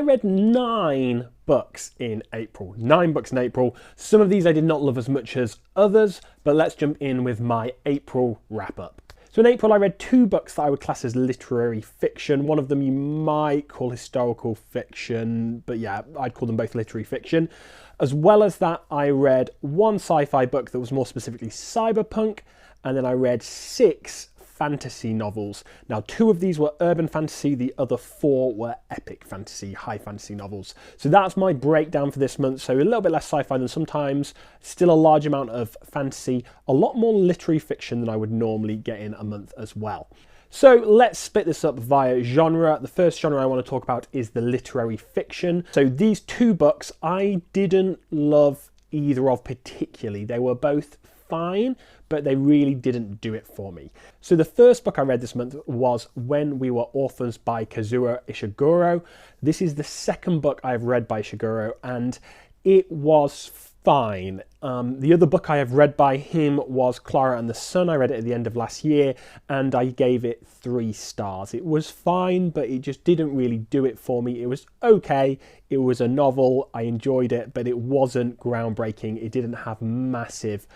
I read 9 books in April. 9 books in April. Some of these I did not love as much as others, but let's jump in with my April wrap-up. So in April I read 2 books that I would class as literary fiction. One of them you might call historical fiction, but yeah, I'd call them both literary fiction. As well as that, I read 1 sci-fi book that was more specifically cyberpunk, and then I read 6 fantasy novels. Now 2 of these were urban fantasy, the other 4 were epic fantasy, high fantasy novels. So that's my breakdown for this month. So a little bit less sci-fi than sometimes, still a large amount of fantasy, a lot more literary fiction than I would normally get in a month as well. So let's split this up via genre. The first genre I want to talk about is the literary fiction. So these 2 books I didn't love either of particularly. They were both fine, but they really didn't do it for me. So the first book I read this month was When We Were Orphans by Kazuo Ishiguro. This is the second book I've read by Ishiguro, and it was fine. The other book I have read by him was Clara and the Sun. I read it at the end of last year, and I gave it 3 stars. It was fine, but it just didn't really do it for me. It was okay. It was a novel. I enjoyed it, but it wasn't groundbreaking. It didn't have massive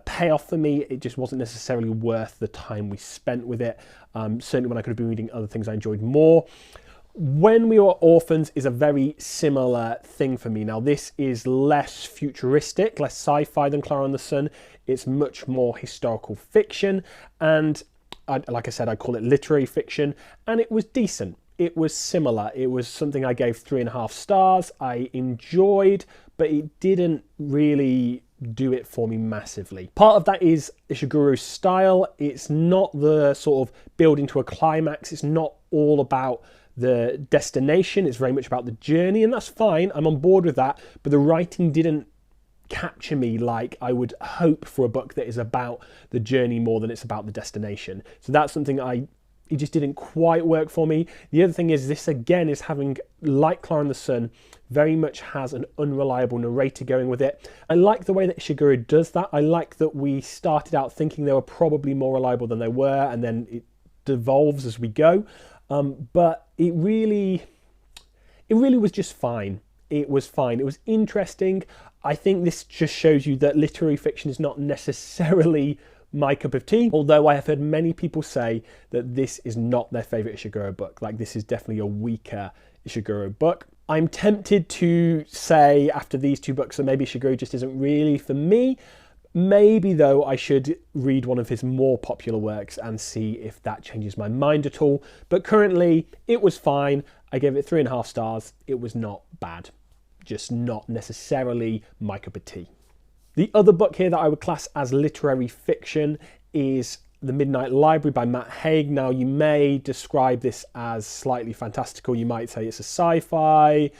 payoff for me. It just wasn't necessarily worth the time we spent with it. Certainly when I could have been reading other things I enjoyed more. When We Were Orphans is a very similar thing for me. Now this is less futuristic, less sci-fi than Clara and the Sun. It's much more historical fiction, and like I said, I call it literary fiction, and it was decent. It was similar. It was something I gave 3.5 stars. I enjoyed, but it didn't really do it for me massively. Part of that is Ishiguro's style. It's not the sort of building to a climax. It's not all about the destination. It's very much about the journey, and that's fine. I'm on board with that, but the writing didn't capture me like I would hope for a book that is about the journey more than it's about the destination. So that's something it just didn't quite work for me. The other thing is this again is having, like Clara and the Sun, very much has an unreliable narrator going with it. I like the way that Ishiguro does that. I like that we started out thinking they were probably more reliable than they were, and then it devolves as we go. But it really was just fine. It was fine. It was interesting. I think this just shows you that literary fiction is not necessarily my cup of tea, although I have heard many people say that this is not their favourite Ishiguro book. Like, this is definitely a weaker Ishiguro book. I'm tempted to say after these 2 books that maybe Ishiguro just isn't really for me. Maybe, though, I should read one of his more popular works and see if that changes my mind at all. But currently, it was fine. I gave it 3.5 stars. It was not bad. Just not necessarily my cup of tea. The other book here that I would class as literary fiction is The Midnight Library by Matt Haig. Now, you may describe this as slightly fantastical. You might say it's a sci-fi.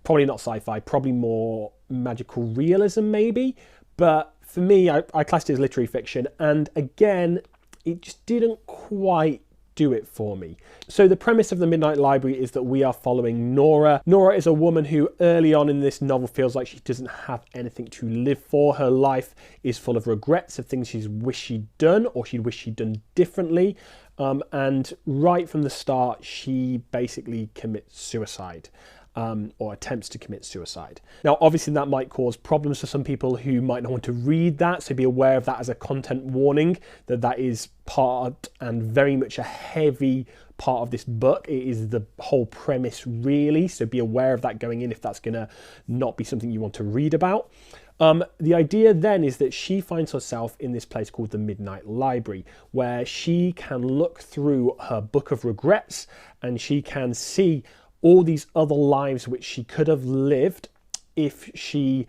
Probably not sci-fi. Probably more magical realism, maybe. But for me, I classed it as literary fiction. And again, it just didn't quite do it for me. So the premise of The Midnight Library is that we are following Nora. Nora is a woman who early on in this novel feels like she doesn't have anything to live for. Her life is full of regrets of things she's wished she'd done or she'd wished she'd done differently. And right from the start, she basically commits suicide. Or attempts to commit suicide. Now, obviously that might cause problems for some people who might not want to read that, so be aware of that as a content warning, that is part and very much a heavy part of this book. It is the whole premise, really, so be aware of that going in if that's going to not be something you want to read about. The idea then is that she finds herself in this place called the Midnight Library, where she can look through her book of regrets and she can see all these other lives which she could have lived if she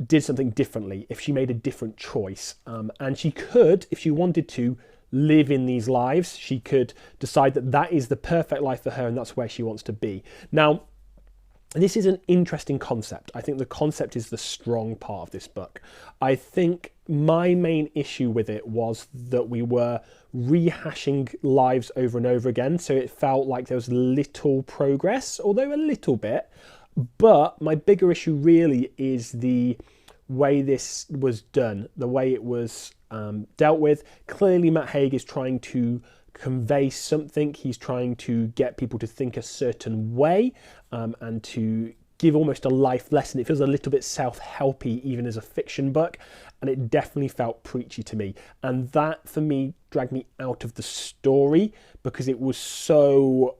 did something differently, if she made a different choice. And she could, if she wanted to, live in these lives. She could decide that that is the perfect life for her and that's where she wants to be. Now, this is an interesting concept. I think the concept is the strong part of this book. I think my main issue with it was that we were rehashing lives over and over again, so it felt like there was little progress, although a little bit. But my bigger issue really is the way this was done, the way it was dealt with. Clearly Matt Haig is trying to convey something. He's trying to get people to think a certain way, and to give almost a life lesson. It feels a little bit self-helpy even as a fiction book, and it definitely felt preachy to me. And that, for me, dragged me out of the story because it was so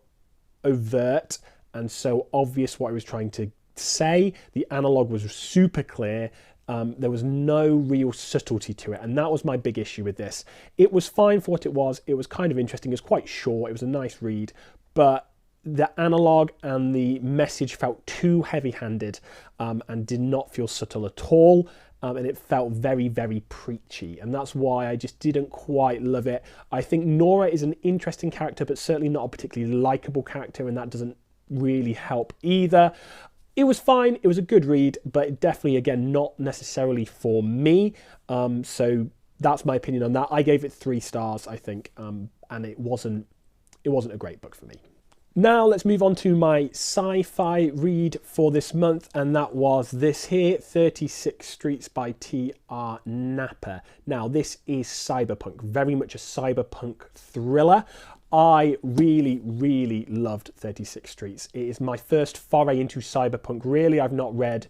overt and so obvious what I was trying to say. The analogue was super clear. There was no real subtlety to it, and that was my big issue with this. It was fine for what it was. It was kind of interesting. It was quite short. It was a nice read, but the analogue and the message felt too heavy-handed, and did not feel subtle at all, and it felt very, very preachy, and that's why I just didn't quite love it. I think Nora is an interesting character, but certainly not a particularly likeable character, and that doesn't really help either. It was fine, it was a good read, but definitely, again, not necessarily for me. So that's my opinion on that. I gave it 3 stars, I think, and it wasn't a great book for me. Now let's move on to my sci-fi read for this month, and that was this here, 36 Streets by T.R. Napper. Now this is cyberpunk, very much a cyberpunk thriller. I really, really loved 36 Streets. It is my first foray into cyberpunk, really. I've not read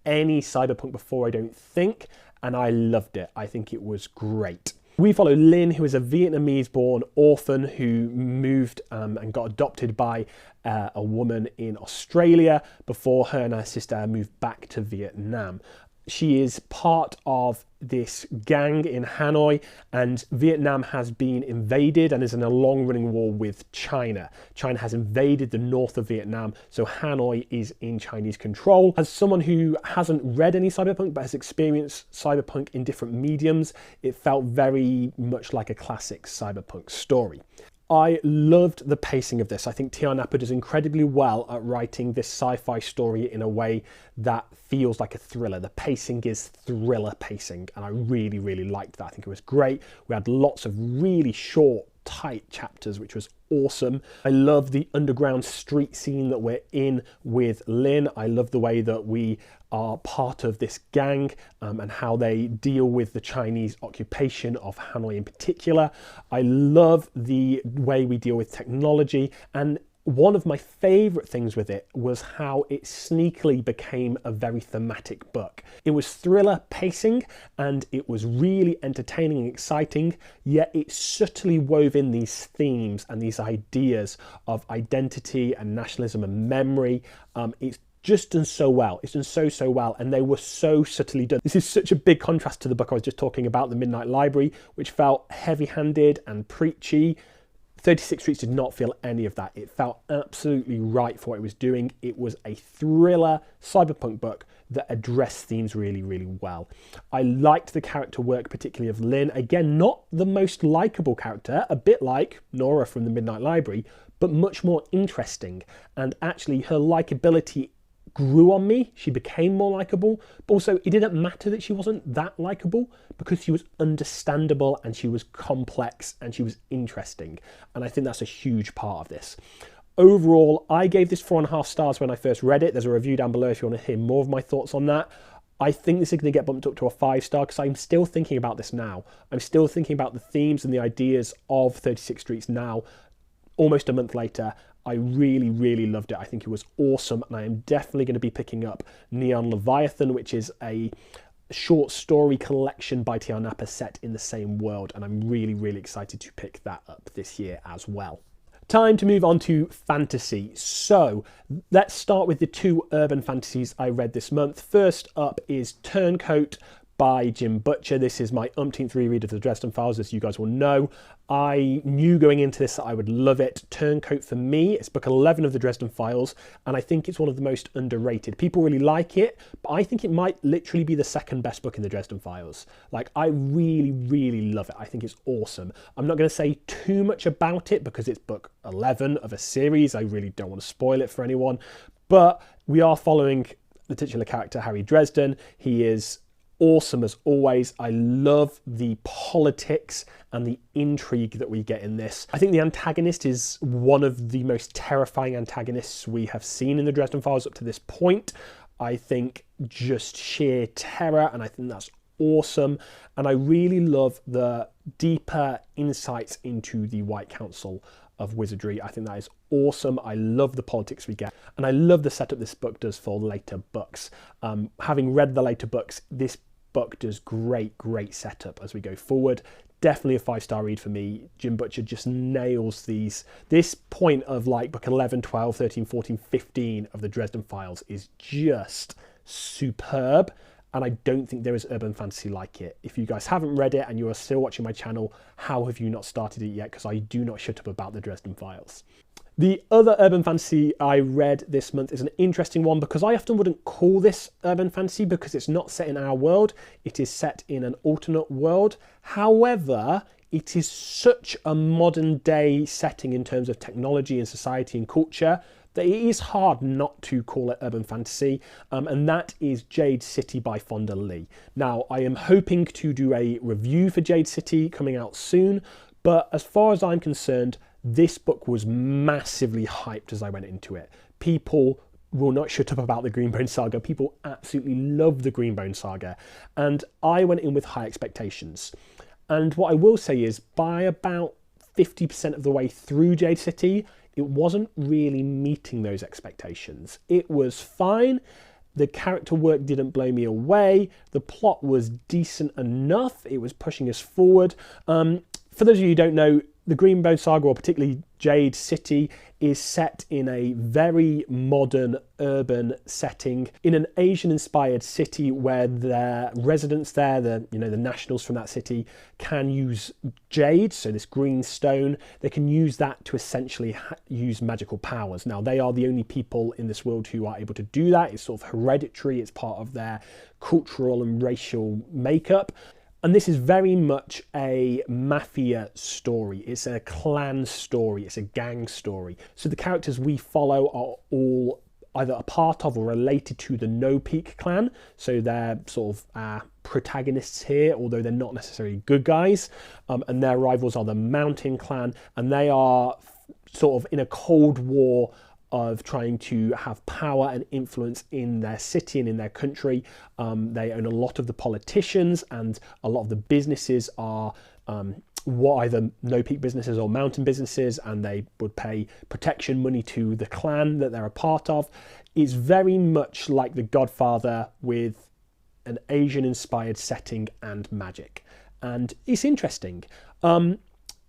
any cyberpunk before, I don't think, and I loved it. I think it was great. We follow Lynn, who is a Vietnamese-born orphan who moved and got adopted by a woman in Australia before her and her sister moved back to Vietnam. She is part of this gang in Hanoi, and Vietnam has been invaded and is in a long-running war with China. China has invaded the north of Vietnam, so Hanoi is in Chinese control. As someone who hasn't read any cyberpunk but has experienced cyberpunk in different mediums, it felt very much like a classic cyberpunk story. I loved the pacing of this. I think T.R. Napper does incredibly well at writing this sci-fi story in a way that feels like a thriller. The pacing is thriller pacing, and I really, really liked that. I think it was great. We had lots of really short, tight chapters, which was awesome. I love the underground street scene that we're in with Lynn. I love the way that we are part of this gang, and how they deal with the Chinese occupation of Hanoi in particular. I love the way we deal with technology, and one of my favourite things with it was how it sneakily became a very thematic book. It was thriller pacing, and it was really entertaining and exciting, yet it subtly wove in these themes and these ideas of identity and nationalism and memory. It's just done so well. It's done so well, and they were so subtly done. This is such a big contrast to the book I was just talking about, The Midnight Library, which felt heavy-handed and preachy. 36 Streets did not feel any of that. It felt absolutely right for what it was doing. It was a thriller cyberpunk book that addressed themes really, really well. I liked the character work, particularly of Lynn. Again, not the most likeable character, a bit like Nora from The Midnight Library, but much more interesting. And actually, her likability grew on me. She became more likable, but also it didn't matter that she wasn't that likable because she was understandable and she was complex and she was interesting. And I think that's a huge part of this. Overall, I gave this 4.5 stars when I first read it. There's a review down below if you want to hear more of my thoughts on that. I think this is going to get bumped up to a 5-star because I'm still thinking about this now. I'm still thinking about the themes and the ideas of 36 Streets now, almost a month later. I really, really loved it. I think it was awesome, and I am definitely going to be picking up Neon Leviathan, which is a short story collection by T.R. Napper set in the same world, and I'm really, really excited to pick that up this year as well. Time to move on to fantasy. So let's start with the 2 urban fantasies I read this month. First up is Turncoat by Jim Butcher. This is my umpteenth reread of the Dresden Files, as you guys will know. I knew going into this that I would love it. Turncoat, for me, it's book 11 of the Dresden Files, and I think it's one of the most underrated. People really like it, but I think it might literally be the second best book in the Dresden Files. Like, I really, really love it. I think it's awesome. I'm not going to say too much about it because it's book 11 of a series. I really don't want to spoil it for anyone, but we are following the titular character, Harry Dresden. He is awesome as always. I love the politics and the intrigue that we get in this. I think the antagonist is one of the most terrifying antagonists we have seen in the Dresden Files up to this point. I think just sheer terror, and I think that's awesome, and I really love the deeper insights into the White Council of Wizardry. I think that is awesome. I love the politics we get, and I love the setup this book does for later books. Having read the later books, this book does great setup as we go forward. Definitely a 5-star read for me. Jim Butcher just nails this point of like book 11, 12, 13, 14, 15 of the Dresden Files is just superb. And I don't think there is urban fantasy like it. If you guys haven't read it and you are still watching my channel, how have you not started it yet? Because I do not shut up about the Dresden Files. The other urban fantasy I read this month is an interesting one, because I often wouldn't call this urban fantasy because it's not set in our world. It is set in an alternate world. However, it is such a modern day setting in terms of technology and society and culture that it is hard not to call it urban fantasy, and that is Jade City by Fonda Lee. Now, I am hoping to do a review for Jade City coming out soon, but as far as I'm concerned, this book was massively hyped as I went into it. People will not shut up about the Greenbone Saga. People absolutely love the Greenbone Saga, and I went in with high expectations. And what I will say is, by about 50% of the way through Jade City, it wasn't really meeting those expectations. It was fine. The character work didn't blow me away. The plot was decent enough. It was pushing us forward. For those of you who don't know, the Greenbone Saga, or particularly Jade City, is set in a very modern urban setting in an Asian-inspired city where the residents there, the nationals from that city, can use jade, so this green stone. They can use that to essentially use magical powers. Now, they are the only people in this world who are able to do that. It's sort of hereditary. It's part of their cultural and racial makeup. And this is very much a mafia story. It's a clan story. It's a gang story. So the characters we follow are all either a part of or related to the No Peak clan. So they're sort of protagonists here, although they're not necessarily good guys. And their rivals are the Mountain clan. And they are sort of in a Cold War of trying to have power and influence in their city and in their country. They own a lot of the politicians, and a lot of the businesses are either No Peak businesses or mountain businesses, and they would pay protection money to the clan that they're a part of. It's very much like The Godfather with an Asian-inspired setting and magic. And it's interesting.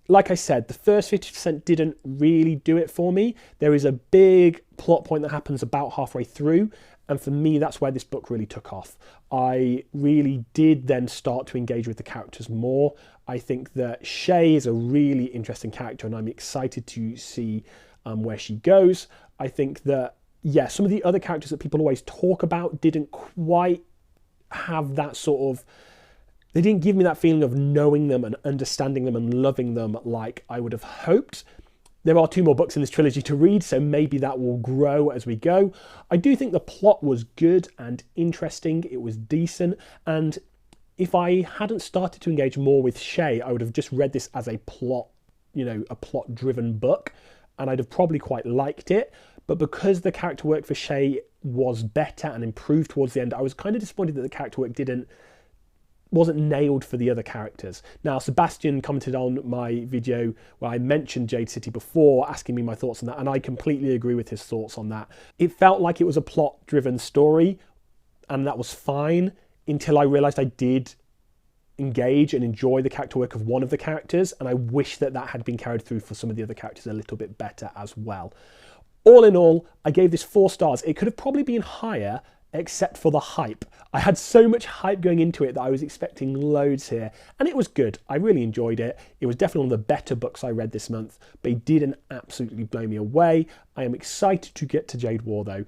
Like I said, the first 50% didn't really do it for me. There is a big plot point that happens about halfway through, and for me, that's where this book really took off. I really did then start to engage with the characters more. I think that Shay is a really interesting character, and I'm excited to see where she goes. I think that, yeah, some of the other characters that people always talk about didn't quite have that sort of... They didn't give me that feeling of knowing them and understanding them and loving them like I would have hoped. There are 2 more books in this trilogy to read, so maybe that will grow as we go. I do think the plot was good and interesting. It was decent. And if I hadn't started to engage more with Shay, I would have just read this as a plot, a plot-driven book, and I'd have probably quite liked it. But because the character work for Shay was better and improved towards the end, I was kind of disappointed that the character work wasn't nailed for the other characters. Now, Sebastian commented on my video where I mentioned Jade City before, asking me my thoughts on that, and I completely agree with his thoughts on that. It felt like it was a plot-driven story, and that was fine until I realised I did engage and enjoy the character work of one of the characters, and I wish that had been carried through for some of the other characters a little bit better as well. All in all, I gave this 4 stars. It could have probably been higher, except for the hype. I had so much hype going into it that I was expecting loads here, and it was good. I really enjoyed it. It was definitely one of the better books I read this month, but it didn't absolutely blow me away. I am excited to get to Jade War though,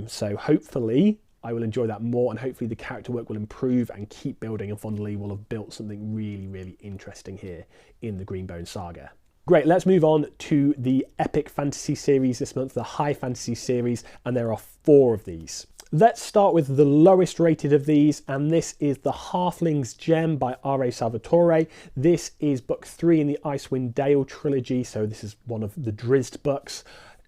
so hopefully I will enjoy that more, and hopefully the character work will improve and keep building, and Fonda Lee will have built something really, really interesting here in the Greenbone Saga. Great, let's move on to the epic fantasy series this month, the high fantasy series, and there are 4 of these. Let's start with the lowest rated of these, and this is the Halflings Gem by R.A. Salvatore. This is book 3 in the Icewind Dale trilogy, so this is one of the Drizzt books.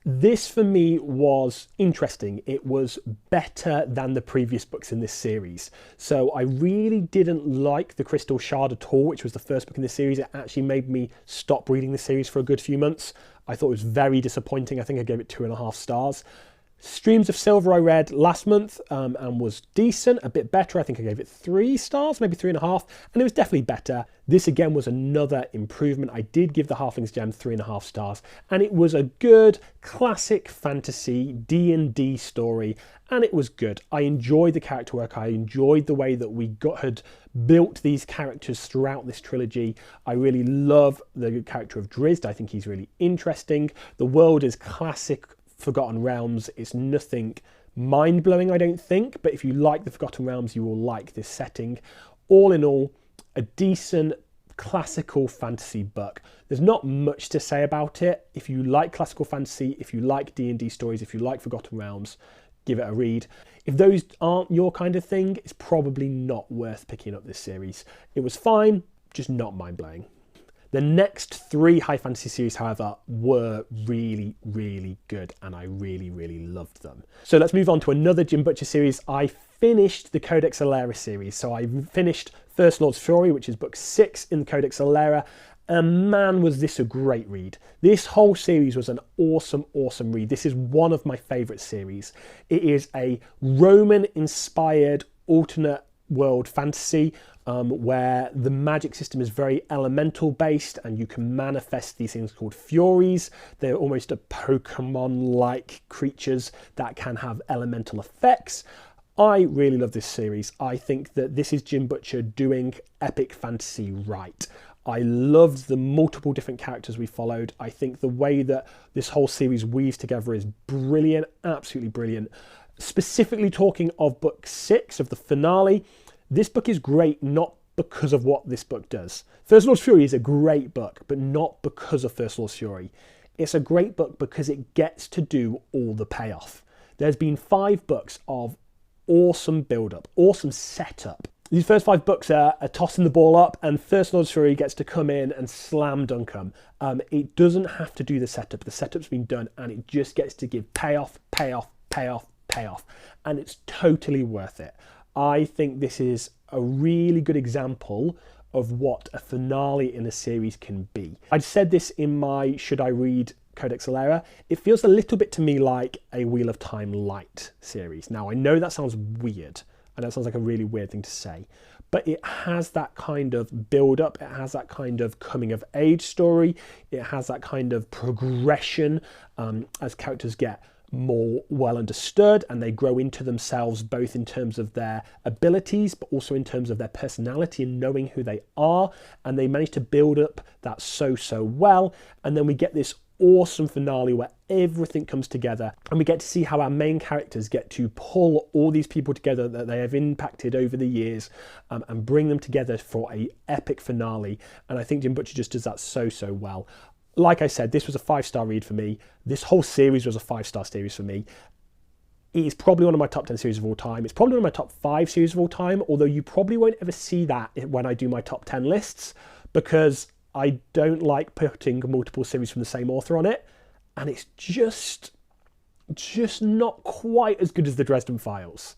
This for me was interesting. It was better than the previous books in this series. So I really didn't like The Crystal Shard at all, which was the first book in this series. It actually made me stop reading the series for a good few months. I thought it was very disappointing. I think I gave it 2.5 stars. Streams of Silver I read last month and was decent, a bit better. I think I gave it 3 stars, maybe 3.5, and it was definitely better. This again was another improvement. I did give the Halflings Gem 3.5 stars, and it was a good classic fantasy D&D story, and it was good. I enjoyed the character work. I enjoyed the way that we had built these characters throughout this trilogy. I really love the character of Drizzt. I think he's really interesting. The world is classic Forgotten Realms. It's nothing mind-blowing, I don't think, but if you like the Forgotten Realms, you will like this setting. All in all, a decent classical fantasy book. There's not much to say about it. If you like classical fantasy, if you like D&D stories, if you like Forgotten Realms, give it a read. If those aren't your kind of thing, it's probably not worth picking up this series. It was fine, just not mind-blowing. The next 3 high fantasy series, however, were really, really good, and I really, really loved them. So let's move on to another Jim Butcher series. I finished the Codex Alera series. So I finished First Lord's Fury, which is book 6 in the Codex Alera, and man, was this a great read. This whole series was an awesome, awesome read. This is one of my favourite series. It is a Roman-inspired alternate world fantasy where the magic system is very elemental based, and you can manifest these things called Furies. They're almost a Pokemon-like creatures that can have elemental effects. I really love this series. I think that this is Jim Butcher doing epic fantasy right. I loved the multiple different characters we followed. I think the way that this whole series weaves together is brilliant, absolutely brilliant. Specifically talking of book 6 of the finale, this book is great not because of what this book does. First Lord's Fury is a great book, but not because of First Lord's Fury. It's a great book because it gets to do all the payoff. There's been 5 books of awesome build-up, awesome setup. These first 5 books are tossing the ball up, and First Lord's Fury gets to come in and slam dunk them. It doesn't have to do the setup. The setup's been done, and it just gets to give payoff, payoff, payoff, payoff, and it's totally worth it. I think this is a really good example of what a finale in a series can be. I said this in my Should I Read Codex Alera. It feels a little bit to me like a Wheel of Time light series. Now, I know that sounds weird, and that sounds like a really weird thing to say, but it has that kind of build-up, it has that kind of coming-of-age story, it has that kind of progression as characters get more well understood and they grow into themselves, both in terms of their abilities but also in terms of their personality and knowing who they are, and they manage to build up that so well. And then we get this awesome finale where everything comes together, and we get to see how our main characters get to pull all these people together that they have impacted over the years and bring them together for a epic finale. And I think Jim Butcher just does that so well. Like I said, this was a 5-star read for me. This whole series was a 5-star series for me. It is probably one of my top 10 series of all time. It's probably one of my top 5 series of all time, although you probably won't ever see that when I do my top 10 lists, because I don't like putting multiple series from the same author on it, and it's just not quite as good as the Dresden Files.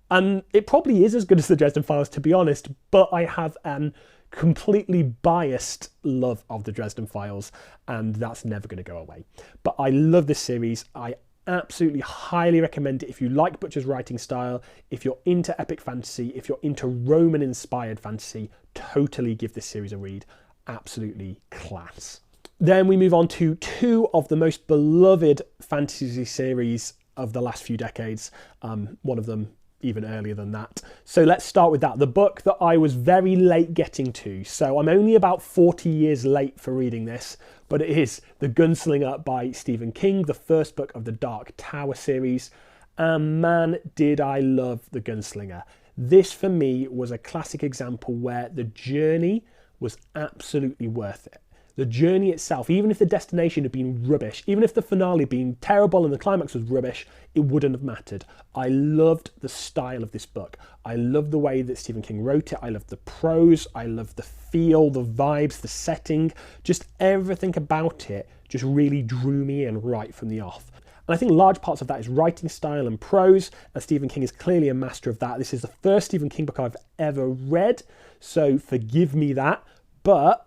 And it probably is as good as the Dresden Files, to be honest, but I have an completely biased love of the Dresden Files, and that's never going to go away. But I love this series. I absolutely highly recommend it if you like Butcher's writing style, if you're into epic fantasy, if you're into Roman-inspired fantasy, totally give this series a read. Absolutely class. Then we move on to 2 of the most beloved fantasy series of the last few decades. One of them even earlier than that. So let's start with that. The book that I was very late getting to. So I'm only about 40 years late for reading this, but it is The Gunslinger by Stephen King, the first book of the Dark Tower series. And man, did I love The Gunslinger. This for me was a classic example where the journey was absolutely worth it. The journey itself, even if the destination had been rubbish, even if the finale had been terrible and the climax was rubbish, it wouldn't have mattered. I loved the style of this book. I loved the way that Stephen King wrote it. I loved the prose. I loved the feel, the vibes, the setting, just everything about it just really drew me in right from the off. And I think large parts of that is writing style and prose, and Stephen King is clearly a master of that. This is the first Stephen King book I've ever read, so forgive me that, but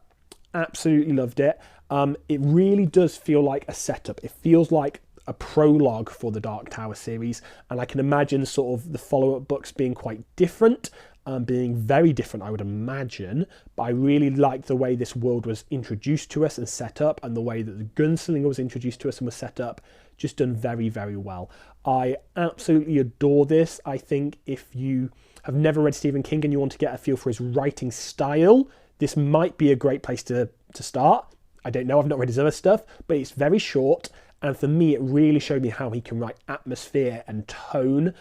absolutely loved it. It really does feel like a setup. It feels like a prologue for the Dark Tower series, and I can imagine sort of the follow-up books being quite different, being very different, I would imagine, but I really liked the way this world was introduced to us and set up, and the way that the Gunslinger was introduced to us and was set up. Just done very, very well. I absolutely adore this. I think if you have never read Stephen King and you want to get a feel for his writing style, this might be a great place to start. I don't know, I've not read his other stuff, but it's very short, and for me it really showed me how he can write atmosphere and tone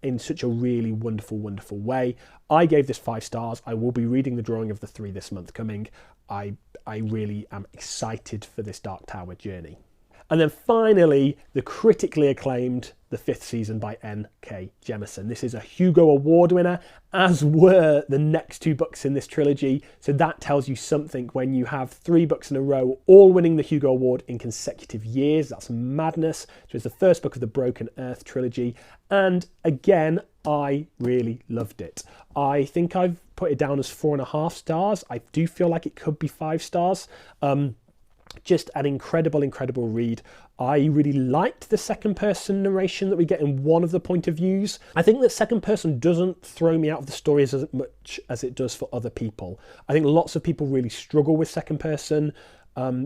in such a really wonderful, wonderful way. I gave this 5 stars. I will be reading the drawing of the 3 this month coming. I really am excited for this Dark Tower journey. And then finally, the critically acclaimed The Fifth Season by N.K. Jemisin. This is a Hugo Award winner, as were the next 2 books in this trilogy. So that tells you something when you have 3 books in a row, all winning the Hugo Award in consecutive years. That's madness. So it's the first book of the Broken Earth trilogy. And again, I really loved it. I think I've put it down as 4.5 stars. I do feel like it could be 5 stars. Just an incredible, incredible read. I really liked the second person narration that we get in one of the point of views. I think that second person doesn't throw me out of the stories as much as it does for other people. I think lots of people really struggle with second person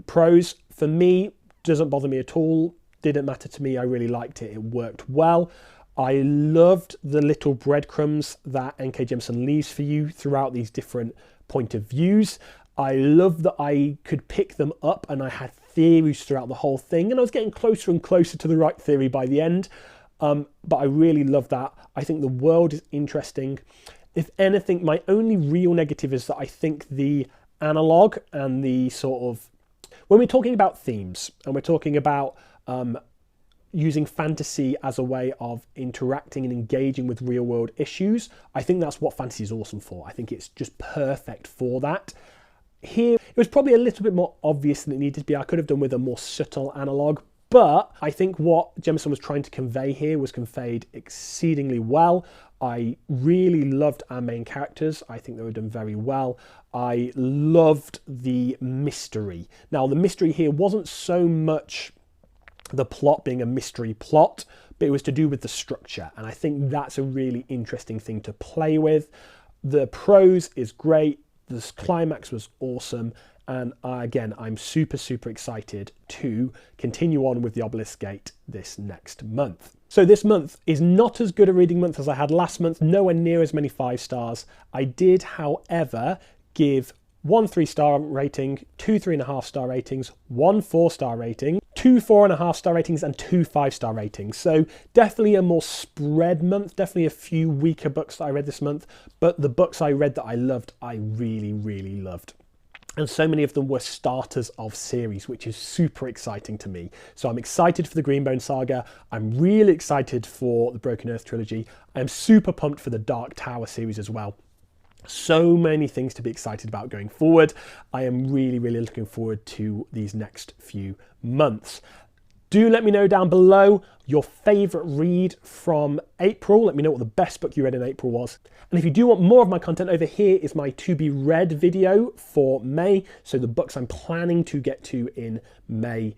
prose. For me, doesn't bother me at all. Didn't matter to me. I really liked it. It worked well. I loved the little breadcrumbs that N.K. Jemisin leaves for you throughout these different point of views. I love that I could pick them up and I had theories throughout the whole thing, and I was getting closer and closer to the right theory by the end. But I really love that. I think the world is interesting. If anything, my only real negative is that I think the analogue and the sort of, when we're talking about themes and we're talking about using fantasy as a way of interacting and engaging with real world issues, I think that's what fantasy is awesome for. I think it's just perfect for that. Here, it was probably a little bit more obvious than it needed to be. I could have done with a more subtle analogue, but I think what Jemisin was trying to convey here was conveyed exceedingly well. I really loved our main characters. I think they were done very well. I loved the mystery. Now, the mystery here wasn't so much the plot being a mystery plot, but it was to do with the structure, and I think that's a really interesting thing to play with. The prose is great. This climax was awesome, and again, I'm super, super excited to continue on with the Obelisk Gate this next month. So this month is not as good a reading month as I had last month, nowhere near as many 5 stars. I did, however, give 1 3-star rating, 2 3.5-star ratings, 1 4-star rating, 2 4.5-star ratings, and 2 5-star ratings. So definitely a more spread month, definitely a few weaker books that I read this month, but the books I read that I loved, I really, really loved. And so many of them were starters of series, which is super exciting to me. So I'm excited for the Greenbone Saga. I'm really excited for the Broken Earth trilogy. I'm super pumped for the Dark Tower series as well. So many things to be excited about going forward. I am really, really looking forward to these next few months. Do let me know down below your favourite read from April. Let me know what the best book you read in April was. And if you do want more of my content, over here is my to be read video for May. So the books I'm planning to get to in May.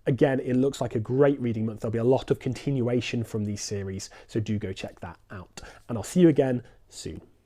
Again, it looks like a great reading month. There'll be a lot of continuation from these series. So do go check that out. And I'll see you again soon.